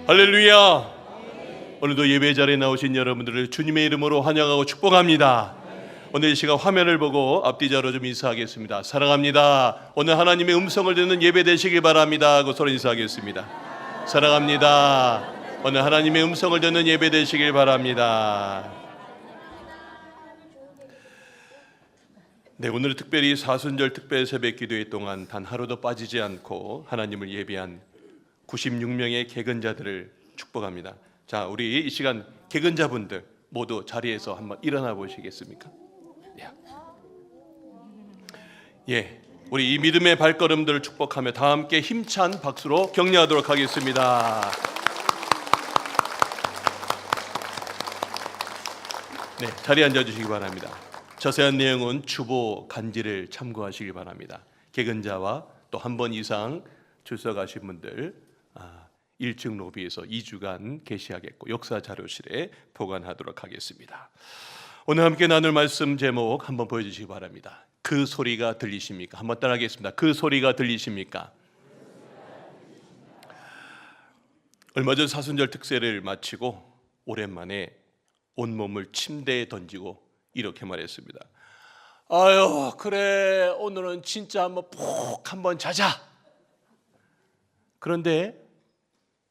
할렐루야. 오늘도 예배 자리에 나오신 여러분들을 주님의 이름으로 환영하고 축복합니다. 오늘 이 시간 화면을 보고 앞뒤자로 좀 인사하겠습니다. 사랑합니다. 오늘 하나님의 음성을 듣는 예배 되시길 바랍니다 하고 서로 인사하겠습니다. 사랑합니다. 오늘 하나님의 음성을 듣는 예배 되시길 바랍니다. 네, 오늘 특별히 사순절 특별 새벽 기도회 동안 단 하루도 빠지지 않고 하나님을 예배한 96명의 개근자들을 축복합니다. 자, 우리 이 시간 개근자분들 모두 자리에서 한번 일어나 보시겠습니까? 예, 우리 이 믿음의 발걸음들을 축복하며 다 함께 힘찬 박수로 격려하도록 하겠습니다. 네, 자리에 앉아주시기 바랍니다. 자세한 내용은 주보 간지를 참고하시기 바랍니다. 개근자와 또 한 번 이상 출석하신 분들 1층 로비에서 2주간 게시하겠고 역사 자료실에 보관하도록 하겠습니다. 오늘 함께 나눌 말씀 제목 한번 보여주시기 바랍니다. 그 소리가 들리십니까? 한번 따라하겠습니다. 그 소리가 들리십니까? 얼마 전 사순절 특세를 마치고 오랜만에 온몸을 침대에 던지고 이렇게 말했습니다. 아유, 그래, 오늘은 진짜 한번 자자. 그런데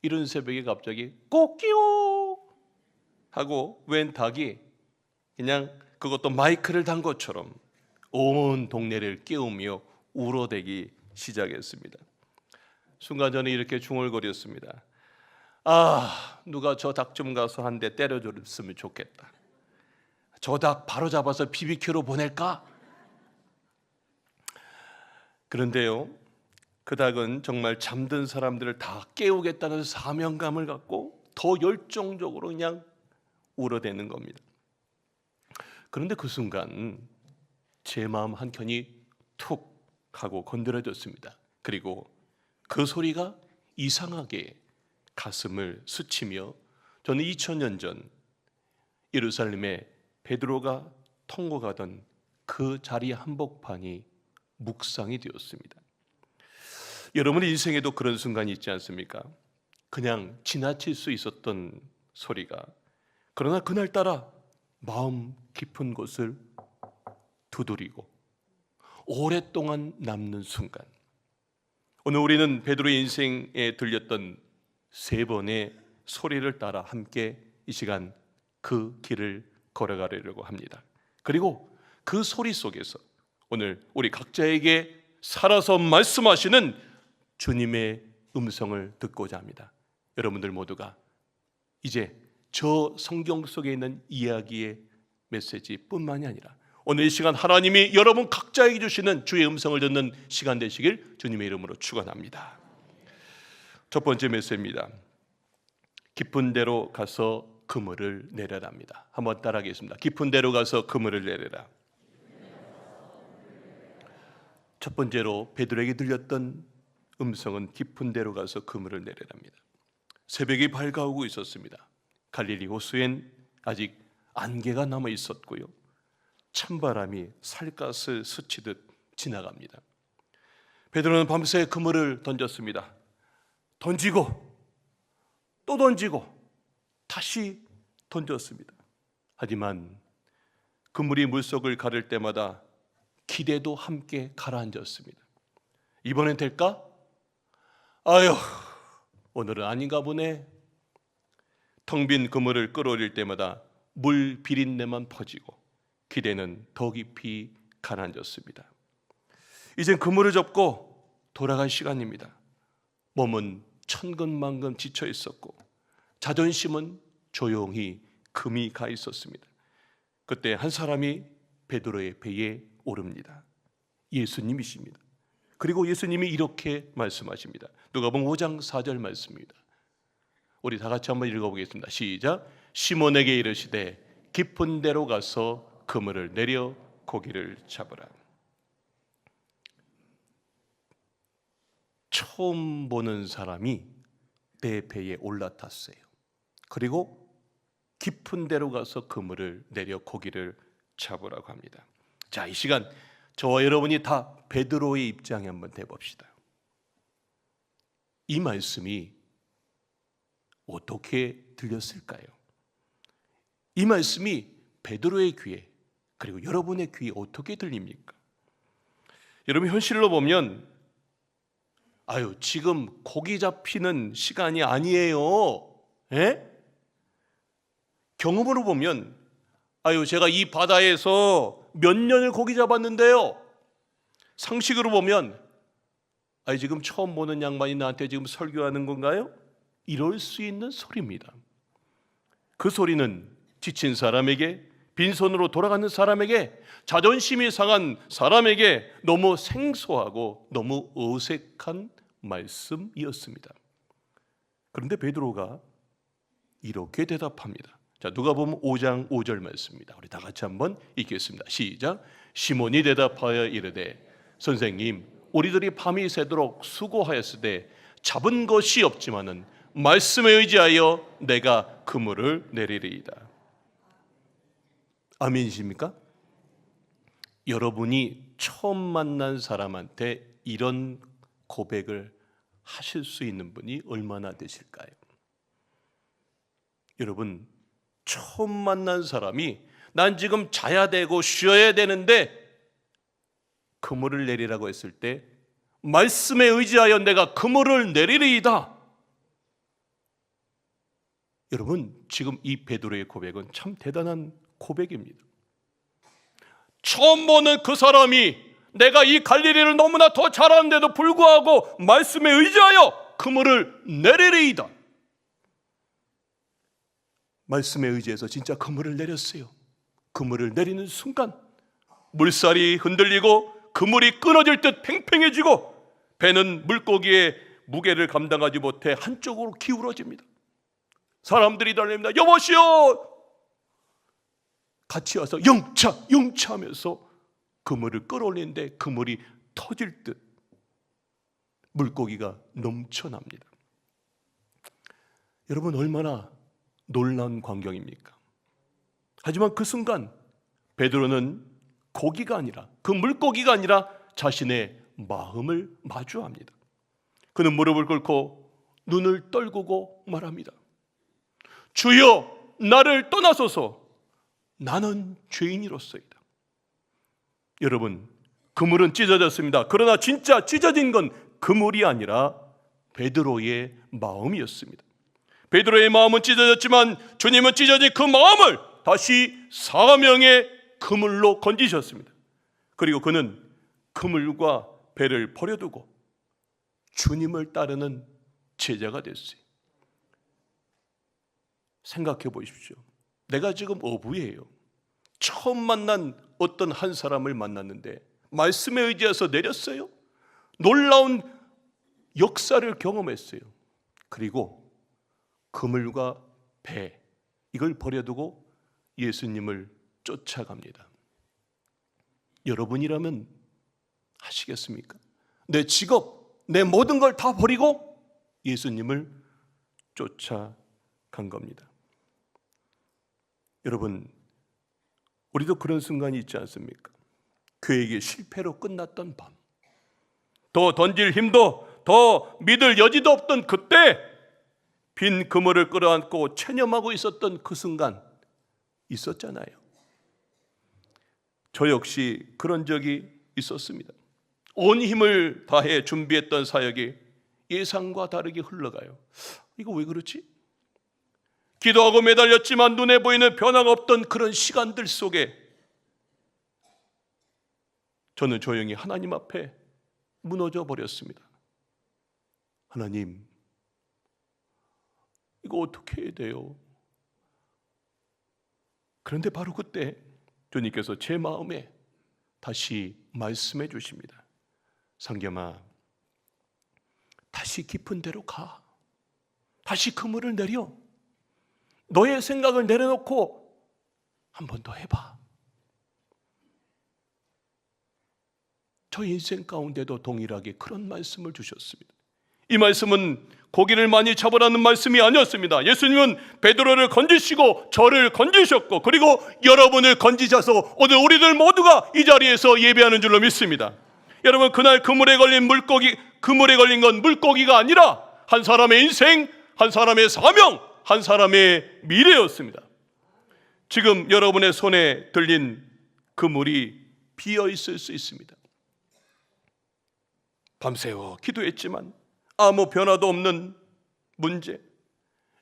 이른 새벽에 갑자기 꼬끼요 하고 웬 닭이 그냥 그것도 마이크를 단 것처럼 온 동네를 깨우며 울어대기 시작했습니다. 순간 저는 이렇게 중얼거렸습니다. 아, 누가 저 닭 좀 가서 한 대 때려줬으면 좋겠다. 저 닭 바로 잡아서 BBQ로 보낼까? 그런데요, 그 닭은 정말 잠든 사람들을 다 깨우겠다는 사명감을 갖고 더 열정적으로 그냥 울어대는 겁니다. 그런데 그 순간 제 마음 한켠이 툭 하고 건드려졌습니다. 그리고 그 소리가 이상하게 가슴을 스치며 저는 2000년 전 예루살렘에 베드로가 통곡하던 그 자리 한복판이 묵상이 되었습니다. 여러분의 인생에도 그런 순간이 있지 않습니까? 그냥 지나칠 수 있었던 소리가 그러나 그날따라 마음 깊은 곳을 두드리고 오랫동안 남는 순간, 오늘 우리는 베드로의 인생에 들렸던 세 번의 소리를 따라 함께 이 시간 그 길을 걸어가려고 합니다. 그리고 그 소리 속에서 오늘 우리 각자에게 살아서 말씀하시는 주님의 음성을 듣고자 합니다. 여러분들 모두가 이제 저 성경 속에 있는 이야기의 메시지뿐만이 아니라 오늘 이 시간 하나님이 여러분 각자에게 주시는 주의 음성을 듣는 시간 되시길 주님의 이름으로 축원합니다. 첫 번째 메시지입니다. 깊은 데로 가서 그물을 내려랍니다. 한번 따라하겠습니다. 깊은 데로 가서 그물을 내려라. 첫 번째로 베드로에게 들렸던 음성은 깊은 데로 가서 그물을 내려랍니다. 새벽이 밝아오고 있었습니다. 갈릴리 호수엔 아직 안개가 남아 있었고요, 찬바람이 살갗을 스치듯 지나갑니다. 베드로는 밤새 그물을 던졌습니다. 던지고 또 던지고 다시 던졌습니다. 하지만 그물이 물속을 가를 때마다 기대도 함께 가라앉았습니다. 이번엔 될까? 아유, 오늘은 아닌가 보네. 텅 빈 그물을 끌어올릴 때마다 물 비린내만 퍼지고 기대는 더 깊이 가라앉았습니다. 이젠 그물을 접고 돌아갈 시간입니다. 몸은 천근만근 지쳐 있었고 자존심은 조용히 금이 가 있었습니다. 그때 한 사람이 베드로의 배에 오릅니다. 예수님이십니다. 그리고 예수님이 이렇게 말씀하십니다. 누가복음 5장 4절 말씀입니다. 우리 다 같이 한번 읽어보겠습니다. 시작. 시몬에게 이르시되 깊은 데로 가서 그물을 내려 고기를 잡으라. 처음 보는 사람이 내 배에 올라탔어요. 그리고 깊은 데로 가서 그물을 내려 고기를 잡으라고 합니다. 자, 이 시간 저와 여러분이 다 베드로의 입장에 한번 대봅시다. 이 말씀이 어떻게 들렸을까요? 이 말씀이 베드로의 귀에 그리고 여러분의 귀에 어떻게 들립니까? 여러분 현실로 보면 지금 고기 잡히는 시간이 아니에요. 예? 경험으로 보면 제가 이 바다에서 몇 년을 고기 잡았는데요. 상식으로 보면 지금 처음 보는 양반이 나한테 지금 설교하는 건가요? 이럴 수 있는 소리입니다. 그 소리는 지친 사람에게, 빈손으로 돌아가는 사람에게, 자존심이 상한 사람에게 너무 생소하고 너무 어색한 말씀이었습니다. 그런데 베드로가 이렇게 대답합니다. 자, 누가복음 5장 5절 말씀입니다. 우리 다 같이 한번 읽겠습니다. 시작. 시몬이 대답하여 이르되 선생님, 우리들이 밤이 새도록 수고하였으되 잡은 것이 없지만은 말씀에 의지하여 내가 그물을 내리리이다. 아멘이십니까? 여러분이 처음 만난 사람한테 이런 고백을 하실 수 있는 분이 얼마나 되실까요? 여러분, 처음 만난 사람이 난 지금 자야 되고 쉬어야 되는데 그물을 내리라고 했을 때 말씀에 의지하여 내가 그물을 내리리이다. 여러분, 지금 이 베드로의 고백은 참 대단한 고백입니다. 처음 보는 그 사람이 내가 이 갈릴리를 너무나 더 잘하는데도 불구하고 말씀에 의지하여 그물을 내리리이다. 말씀에 의지해서 진짜 그물을 내렸어요. 그물을 내리는 순간 물살이 흔들리고 그물이 끊어질 듯 팽팽해지고 배는 물고기의 무게를 감당하지 못해 한쪽으로 기울어집니다. 사람들이 달립니다. 여보시오! 같이 와서 영차 영차 하면서 그물을 끌어올리는데 그물이 터질 듯 물고기가 넘쳐납니다. 여러분, 얼마나 놀라운 광경입니까? 하지만 그 순간 베드로는 고기가 아니라, 그 물고기가 아니라 자신의 마음을 마주합니다. 그는 무릎을 꿇고 눈을 떨구고 말합니다. 주여, 나를 떠나소서. 나는 죄인이로소이다. 여러분, 그물은 찢어졌습니다. 그러나 진짜 찢어진 건 그물이 아니라 베드로의 마음이었습니다. 베드로의 마음은 찢어졌지만 주님은 찢어진 그 마음을 다시 사명의 그물로 건지셨습니다. 그리고 그는 그물과 배를 버려두고 주님을 따르는 제자가 됐어요. 생각해 보십시오. 내가 지금 어부예요. 처음 만난 어떤 한 사람을 만났는데 말씀에 의지해서 내렸어요. 놀라운 역사를 경험했어요. 그리고 그물과 배, 이걸 버려두고 예수님을 쫓아갑니다. 여러분이라면 하시겠습니까? 내 직업, 내 모든 걸 다 버리고 예수님을 쫓아간 겁니다. 여러분, 우리도 그런 순간이 있지 않습니까? 그에게 실패로 끝났던 밤, 더 던질 힘도 더 믿을 여지도 없던 그때 빈 그물을 끌어안고 체념하고 있었던 그 순간 있었잖아요. 저 역시 그런 적이 있었습니다. 온 힘을 다해 준비했던 사역이 예상과 다르게 흘러가요. 이거 왜 그렇지? 기도하고 매달렸지만 눈에 보이는 변화가 없던 그런 시간들 속에 저는 조용히 하나님 앞에 무너져 버렸습니다. 하나님, 이거 어떻게 해야 돼요? 그런데 바로 그때 주님께서 제 마음에 다시 말씀해 주십니다. 상겸아, 다시 깊은 데로 가. 다시 그물을 내려. 너의 생각을 내려놓고 한 번 더 해봐. 저 인생 가운데도 동일하게 그런 말씀을 주셨습니다. 이 말씀은 고기를 많이 잡으라는 말씀이 아니었습니다. 예수님은 베드로를 건지시고 저를 건지셨고 그리고 여러분을 건지셔서 오늘 우리들 모두가 이 자리에서 예배하는 줄로 믿습니다. 여러분, 그날 그물에 걸린 건 물고기가 아니라 한 사람의 인생, 한 사람의 사명, 한 사람의 미래였습니다. 지금 여러분의 손에 들린 그 물이 비어 있을 수 있습니다. 밤새워 기도했지만 아무 변화도 없는 문제,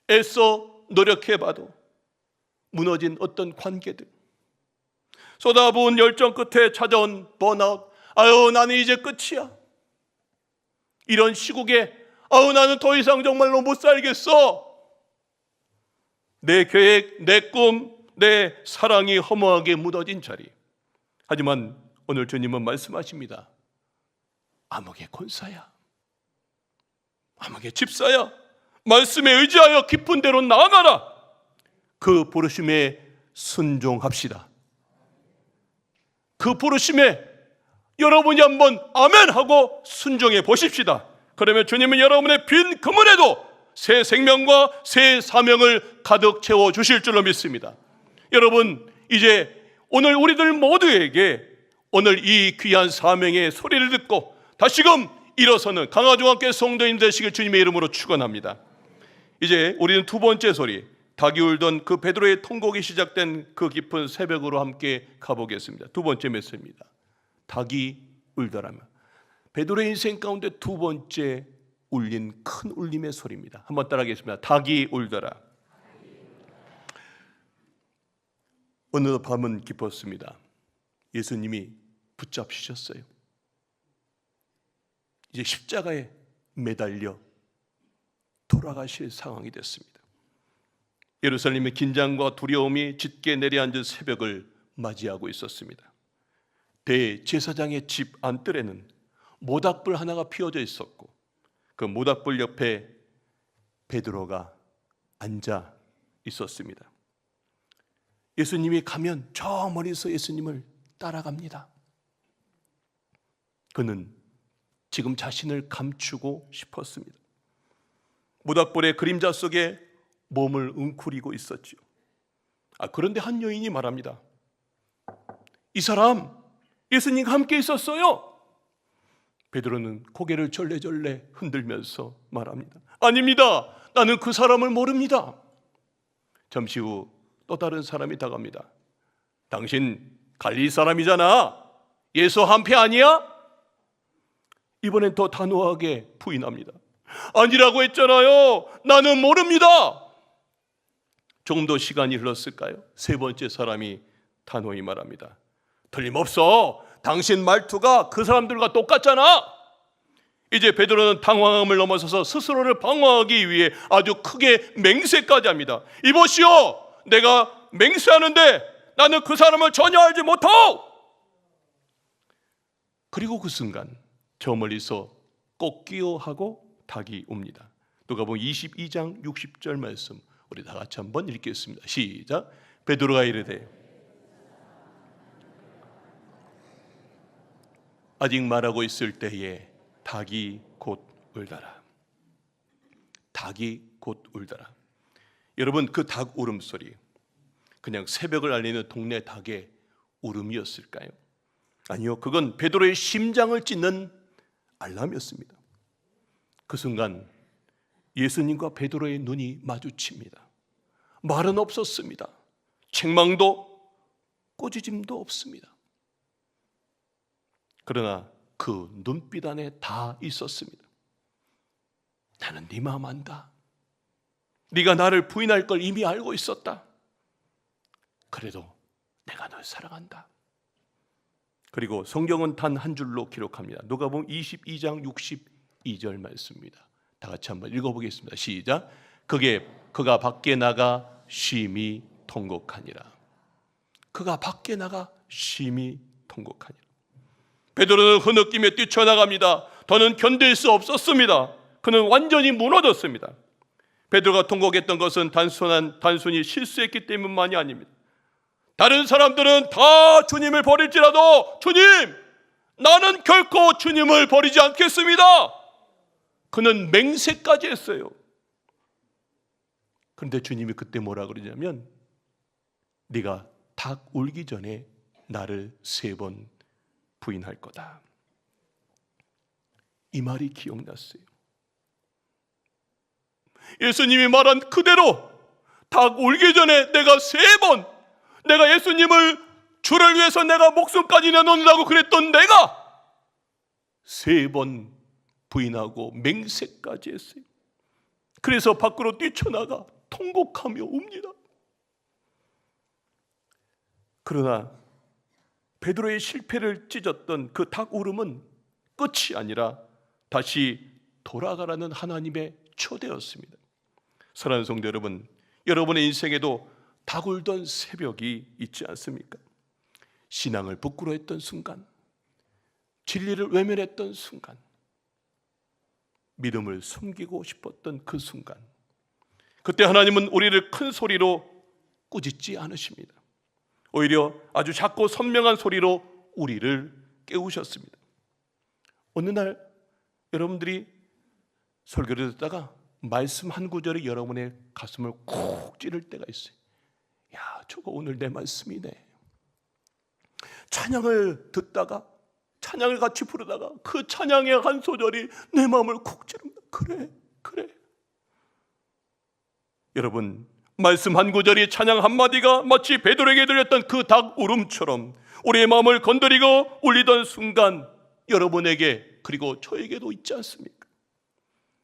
애써 노력해봐도 무너진 어떤 관계들, 쏟아부은 열정 끝에 찾아온 번아웃, 아유 나는 이제 끝이야, 이런 시국에 아유 나는 더 이상 정말로 못 살겠어, 내 계획, 내 꿈, 내 사랑이 허무하게 묻어진 자리. 하지만 오늘 주님은 말씀하십니다. 암흑의 권사야, 암흑의 집사야, 말씀에 의지하여 깊은 데로 나아가라. 그 부르심에 순종합시다. 그 부르심에 여러분이 한번 아멘 하고 순종해 보십시다. 그러면 주님은 여러분의 빈 그물에도 새 생명과 새 사명을 가득 채워 주실 줄로 믿습니다. 여러분, 이제 오늘 우리들 모두에게 오늘 이 귀한 사명의 소리를 듣고 다시금 일어서는 강화중학교 성도님 되시길 주님의 이름으로 축원합니다. 이제 우리는 두 번째 소리, 닭이 울던 그 베드로의 통곡이 시작된 그 깊은 새벽으로 함께 가보겠습니다. 두 번째 메시지입니다. 닭이 울더라면. 베드로의 인생 가운데 두 번째 울린 큰 울림의 소리입니다. 한번 따라하겠습니다. 닭이 울더라. 어느 밤은 깊었습니다. 예수님이 붙잡히셨어요. 이제 십자가에 매달려 돌아가실 상황이 됐습니다. 예루살렘의 긴장과 두려움이 짙게 내려앉은 새벽을 맞이하고 있었습니다. 대제사장의 집 안뜰에는 모닥불 하나가 피워져 있었고 그 모닥불 옆에 베드로가 앉아 있었습니다. 예수님이 가면 저 멀리서 예수님을 따라갑니다. 그는 지금 자신을 감추고 싶었습니다. 모닥불의 그림자 속에 몸을 웅크리고 있었죠. 그런데 한 여인이 말합니다. 이 사람 예수님과 함께 있었어요. 베드로는 고개를 절레절레 흔들면서 말합니다. 아닙니다. 나는 그 사람을 모릅니다. 잠시 후 또 다른 사람이 다가갑니다. 당신 갈릴리 사람이잖아. 예수 한패 아니야? 이번엔 더 단호하게 부인합니다. 아니라고 했잖아요. 나는 모릅니다. 조금 더 시간이 흘렀을까요? 세 번째 사람이 단호히 말합니다. 틀림없어. 당신 말투가 그 사람들과 똑같잖아. 이제 베드로는 당황함을 넘어서서 스스로를 방어하기 위해 아주 크게 맹세까지 합니다. 이보시오, 내가 맹세하는데 나는 그 사람을 전혀 알지 못하오. 그리고 그 순간 저 멀리서 꼭기요 하고 닭이 옵니다. 누가복음 22장 60절 말씀 우리 다 같이 한번 읽겠습니다. 시작. 베드로가 이르되 아직 말하고 있을 때에 닭이 곧 울더라. 닭이 곧 울더라. 여러분, 그 닭 울음소리 그냥 새벽을 알리는 동네 닭의 울음이었을까요? 아니요, 그건 베드로의 심장을 찢는 알람이었습니다. 그 순간 예수님과 베드로의 눈이 마주칩니다. 말은 없었습니다. 책망도 꼬지짐도 없습니다. 그러나 그 눈빛 안에 다 있었습니다. 나는 네 마음 안다. 네가 나를 부인할 걸 이미 알고 있었다. 그래도 내가 널 사랑한다. 그리고 성경은 단 한 줄로 기록합니다. 누가복음 22장 62절 말씀입니다. 다 같이 한번 읽어보겠습니다. 시작. 그가 밖에 나가 심히 통곡하니라. 그가 밖에 나가 심히 통곡하니라. 베드로는 흐느끼며 뛰쳐나갑니다. 더는 견딜 수 없었습니다. 그는 완전히 무너졌습니다. 베드로가 통곡했던 것은 단순히 실수했기 때문만이 아닙니다. 다른 사람들은 다 주님을 버릴지라도 주님, 나는 결코 주님을 버리지 않겠습니다. 그는 맹세까지 했어요. 그런데 주님이 그때 뭐라 그러냐면 네가 닭 울기 전에 나를 3번 부인할 거다. 이 말이 기억났어요. 예수님이 말한 그대로 닭 울기 전에 내가 3번, 내가 예수님을 주를 위해서 내가 목숨까지 내놓는다고 그랬던 내가 3번 부인하고 맹세까지 했어요. 그래서 밖으로 뛰쳐나가 통곡하며 웁니다. 그러나 베드로의 실패를 찢었던 그 닭 울음은 끝이 아니라 다시 돌아가라는 하나님의 초대였습니다. 사랑하는 성도 여러분, 여러분의 인생에도 닭 울던 새벽이 있지 않습니까? 신앙을 부끄러워했던 순간, 진리를 외면했던 순간, 믿음을 숨기고 싶었던 그 순간, 그때 하나님은 우리를 큰 소리로 꾸짖지 않으십니다. 오히려 아주 작고 선명한 소리로 우리를 깨우셨습니다. 어느 날 여러분들이 설교를 듣다가 말씀 한 구절이 여러분의 가슴을 콕 찌를 때가 있어요. 야, 저거 오늘 내 말씀이네. 찬양을 듣다가, 찬양을 같이 부르다가 그 찬양의 한 소절이 내 마음을 콕 찌릅니다. 그래. 여러분, 말씀 한 구절이, 찬양 한마디가 마치 베드로에게 들렸던 그 닭 울음처럼 우리의 마음을 건드리고 울리던 순간 여러분에게, 그리고 저에게도 있지 않습니까?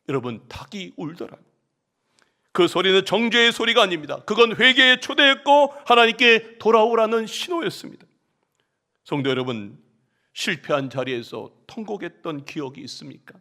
여러분, 닭이 울더라. 그 소리는 정죄의 소리가 아닙니다. 그건 회개의 초대였고 하나님께 돌아오라는 신호였습니다. 성도 여러분, 실패한 자리에서 통곡했던 기억이 있습니까?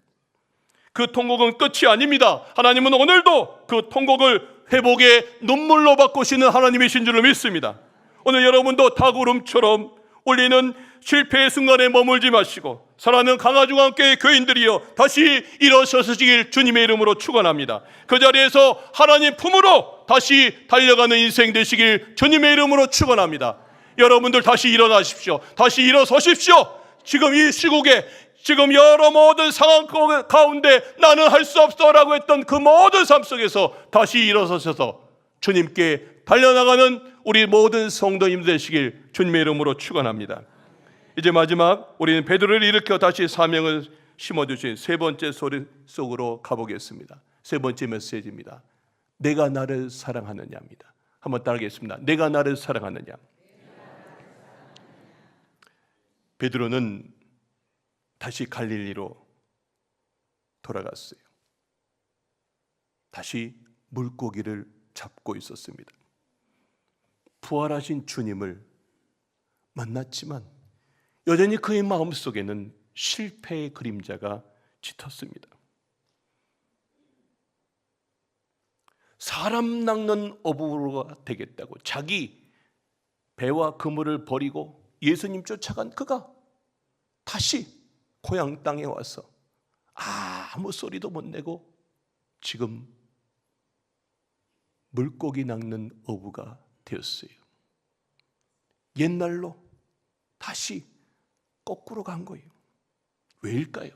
그 통곡은 끝이 아닙니다. 하나님은 오늘도 그 통곡을 회복의 눈물로 바꾸시는 하나님이신 줄을 믿습니다. 오늘 여러분도 닭 울음처럼 울리는 실패의 순간에 머물지 마시고 사랑하는 강화중앙교회 교인들이여 다시 일어서시길 주님의 이름으로 축원합니다. 그 자리에서 하나님 품으로 다시 달려가는 인생 되시길 주님의 이름으로 축원합니다. 여러분들 다시 일어나십시오. 다시 일어서십시오. 지금 이 시국에, 지금 여러 모든 상황 가운데 나는 할 수 없어라고 했던 그 모든 삶 속에서 다시 일어서셔서 주님께 달려나가는 우리 모든 성도님 되시길 주님의 이름으로 축원합니다. 이제 마지막 우리는 베드로를 일으켜 다시 사명을 심어주신 3번째 소리 속으로 가보겠습니다. 3번째 메시지입니다. 내가 나를 사랑하느냐입니다. 한번 따르겠습니다. 내가 나를 사랑하느냐. 베드로는 다시 갈릴리로 돌아갔어요. 다시 물고기를 잡고 있었습니다. 부활하신 주님을 만났지만 여전히 그의 마음속에는 실패의 그림자가 짙었습니다. 사람 낚는 어부가 되겠다고 자기 배와 그물을 버리고 예수님 쫓아간 그가 다시 고향 땅에 와서 아무 소리도 못 내고 지금 물고기 낚는 어부가 되었어요. 옛날로 다시 거꾸로 간 거예요. 왜일까요?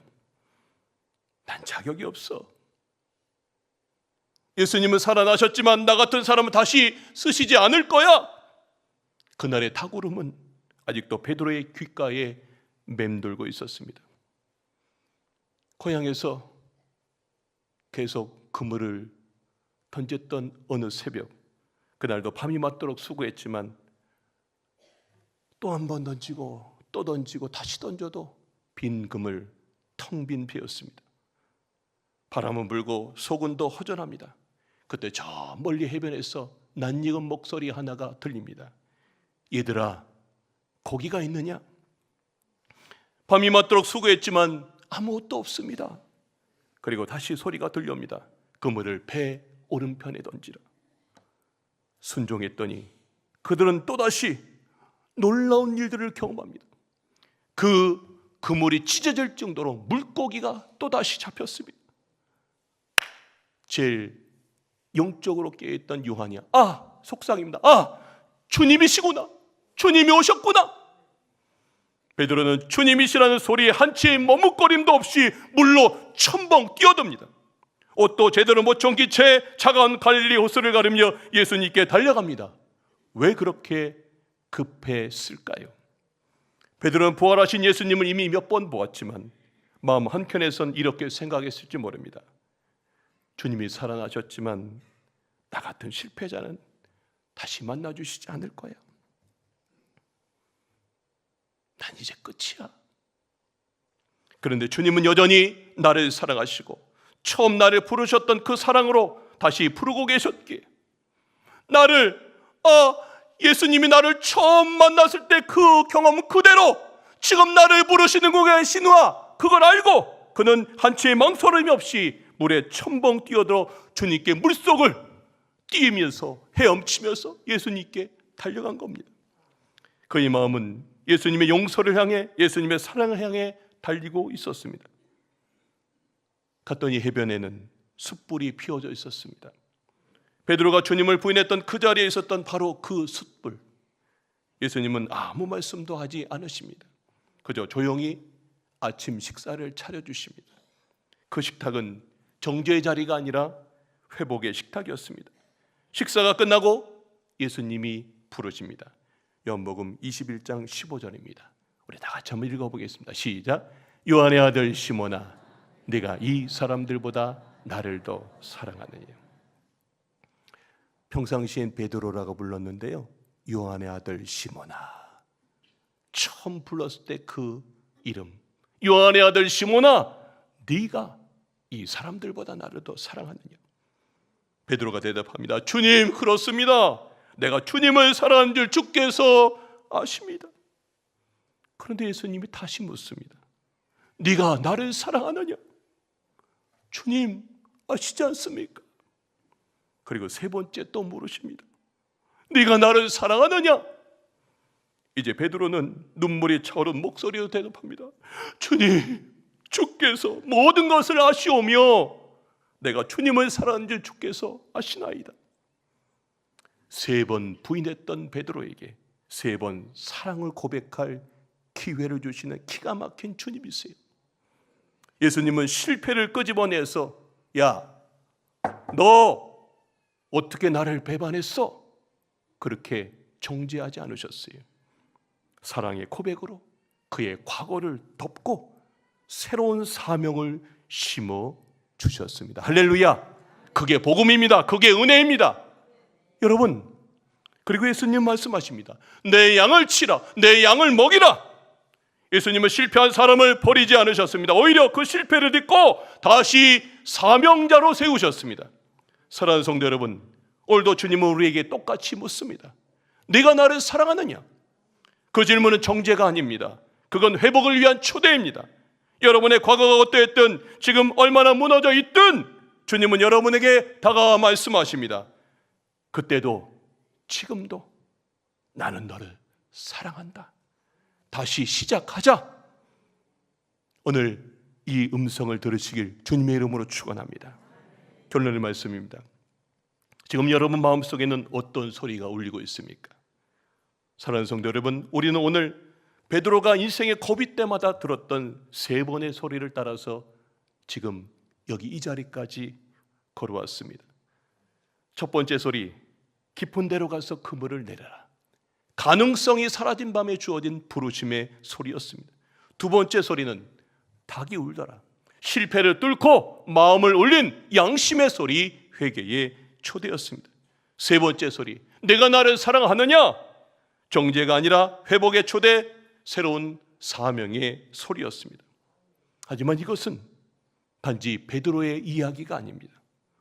난 자격이 없어. 예수님은 살아나셨지만 나 같은 사람은 다시 쓰시지 않을 거야. 그날의 닭울음은 아직도 베드로의 귓가에 맴돌고 있었습니다. 고향에서 계속 그물을 던졌던 어느 새벽, 그날도 밤이 맞도록 수고했지만 또 한 번 던지고 또 던지고 다시 던져도 빈 그물, 텅 빈 배였습니다. 바람은 불고 소군도 허전합니다. 그때 저 멀리 해변에서 낯익은 목소리 하나가 들립니다. 얘들아, 고기가 있느냐? 밤이 맞도록 수고했지만 아무것도 없습니다. 그리고 다시 소리가 들려옵니다. 그물을 배 오른편에 던지라. 순종했더니 그들은 또다시 놀라운 일들을 경험합니다. 그 그물이 찢어질 정도로 물고기가 또다시 잡혔습니다. 제일 영적으로 깨어있던 요한이야. 속상입니다. 주님이시구나. 주님이 오셨구나. 베드로는 주님이시라는 소리에 한치의 머뭇거림도 없이 물로 첨벙 뛰어듭니다. 옷도 제대로 못 정기 채 차가운 갈릴리 호수를 가르며 예수님께 달려갑니다. 왜 그렇게 급했을까요? 베드로는 부활하신 예수님을 이미 몇 번 보았지만 마음 한켠에선 이렇게 생각했을지 모릅니다. 주님이 사랑하셨지만 나 같은 실패자는 다시 만나주시지 않을 거야. 난 이제 끝이야. 그런데 주님은 여전히 나를 사랑하시고 처음 나를 부르셨던 그 사랑으로 다시 부르고 계셨기에 예수님이 나를 처음 만났을 때 그 경험 그대로 지금 나를 부르시는 곳에 신화 그걸 알고 그는 한치의 망설임이 없이 물에 첨벙 뛰어들어 주님께 물속을 뛰면서 헤엄치면서 예수님께 달려간 겁니다. 그의 마음은 예수님의 용서를 향해 예수님의 사랑을 향해 달리고 있었습니다. 갔더니 해변에는 숯불이 피어져 있었습니다. 베드로가 주님을 부인했던 그 자리에 있었던 바로 그 숯불. 예수님은 아무 말씀도 하지 않으십니다. 그저 조용히 아침 식사를 차려주십니다. 그 식탁은 정죄의 자리가 아니라 회복의 식탁이었습니다. 식사가 끝나고 예수님이 부르십니다. 요한복음 21장 15절입니다. 우리 다 같이 한번 읽어보겠습니다. 시작. 요한의 아들 시몬아, 네가 이 사람들보다 나를 더 사랑하느냐. 평상시엔 베드로라고 불렀는데요, 요한의 아들 시몬아, 처음 불렀을 때 그 이름, 요한의 아들 시몬아, 네가 이 사람들보다 나를 더 사랑하느냐. 베드로가 대답합니다. 주님, 그렇습니다. 내가 주님을 사랑하는 줄 주께서 아십니다. 그런데 예수님이 다시 묻습니다. 네가 나를 사랑하느냐? 주님, 아시지 않습니까? 그리고 세 번째 또 물으십니다. 네가 나를 사랑하느냐? 이제 베드로는 눈물이 차오른 목소리로 대답합니다. 주님, 주께서 모든 것을 아시오며 내가 주님을 사랑하는 줄 주께서 아시나이다. 세 번 부인했던 베드로에게 세 번 사랑을 고백할 기회를 주시는 기가 막힌 주님이세요. 예수님은 실패를 끄집어내서 야, 너 어떻게 나를 배반했어? 그렇게 정죄하지 않으셨어요. 사랑의 고백으로 그의 과거를 덮고 새로운 사명을 심어 주셨습니다. 할렐루야. 그게 복음입니다. 그게 은혜입니다. 여러분, 그리고 예수님 말씀하십니다. 내 양을 치라, 내 양을 먹이라. 예수님은 실패한 사람을 버리지 않으셨습니다. 오히려 그 실패를 딛고 다시 사명자로 세우셨습니다. 사랑하는 성도 여러분, 오늘도 주님은 우리에게 똑같이 묻습니다. 네가 나를 사랑하느냐? 그 질문은 정죄가 아닙니다. 그건 회복을 위한 초대입니다. 여러분의 과거가 어떠했든 지금 얼마나 무너져 있든 주님은 여러분에게 다가와 말씀하십니다. 그때도 지금도 나는 너를 사랑한다. 다시 시작하자. 오늘 이 음성을 들으시길 주님의 이름으로 축원합니다. 결론의 말씀입니다. 지금 여러분 마음속에는 어떤 소리가 울리고 있습니까? 사랑하는 성도 여러분, 우리는 오늘 베드로가 인생의 고비 때마다 들었던 세 번의 소리를 따라서 지금 여기 이 자리까지 걸어왔습니다. 첫 번째 소리, 깊은 데로 가서 그물을 내려라. 가능성이 사라진 밤에 주어진 부르심의 소리였습니다. 두 번째 소리는 닭이 울더라. 실패를 뚫고 마음을 올린 양심의 소리, 회개의 초대였습니다. 세 번째 소리, 내가 나를 사랑하느냐? 정죄가 아니라 회복의 초대, 새로운 사명의 소리였습니다. 하지만 이것은 단지 베드로의 이야기가 아닙니다.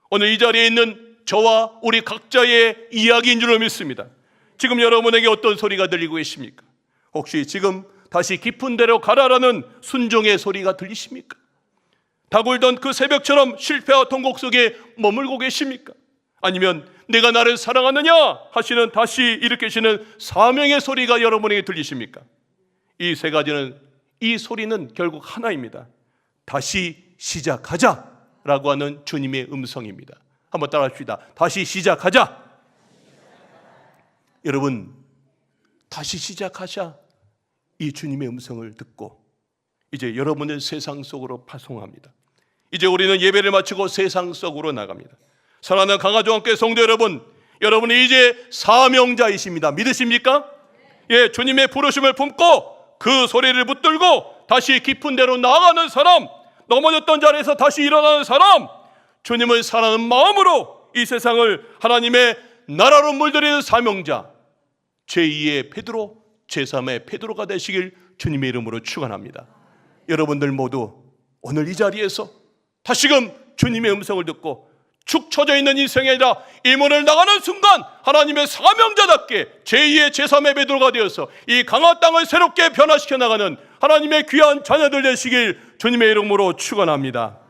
오늘 이 자리에 있는 저와 우리 각자의 이야기인 줄 믿습니다. 지금 여러분에게 어떤 소리가 들리고 계십니까? 혹시 지금 다시 깊은 데로 가라라는 순종의 소리가 들리십니까? 닭울던 그 새벽처럼 실패와 통곡 속에 머물고 계십니까? 아니면 내가 나를 사랑하느냐 하시는 다시 일으키시는 사명의 소리가 여러분에게 들리십니까? 이 세 가지는, 이 소리는 결국 하나입니다. 다시 시작하자라고 하는 주님의 음성입니다. 한번 따라 합시다. 다시 시작하자. 여러분, 다시 시작하자. 이 주님의 음성을 듣고 이제 여러분을 세상 속으로 파송합니다. 이제 우리는 예배를 마치고 세상 속으로 나갑니다. 사랑하는 강화조항교회 성도 여러분, 여러분이 이제 사명자이십니다. 믿으십니까? 예, 주님의 부르심을 품고 그 소리를 붙들고 다시 깊은 데로 나아가는 사람, 넘어졌던 자리에서 다시 일어나는 사람, 주님을 사랑하는 마음으로 이 세상을 하나님의 나라로 물들이는 사명자 제2의 베드로, 제3의 베드로가 되시길 주님의 이름으로 축원합니다. 여러분들 모두 오늘 이 자리에서 다시금 주님의 음성을 듣고 축 처져 있는 인생이 아니라 이 문을 나가는 순간 하나님의 사명자답게 제2의 제3의 베드로가 되어서 이 강한 땅을 새롭게 변화시켜 나가는 하나님의 귀한 자녀들 되시길 주님의 이름으로 축원합니다.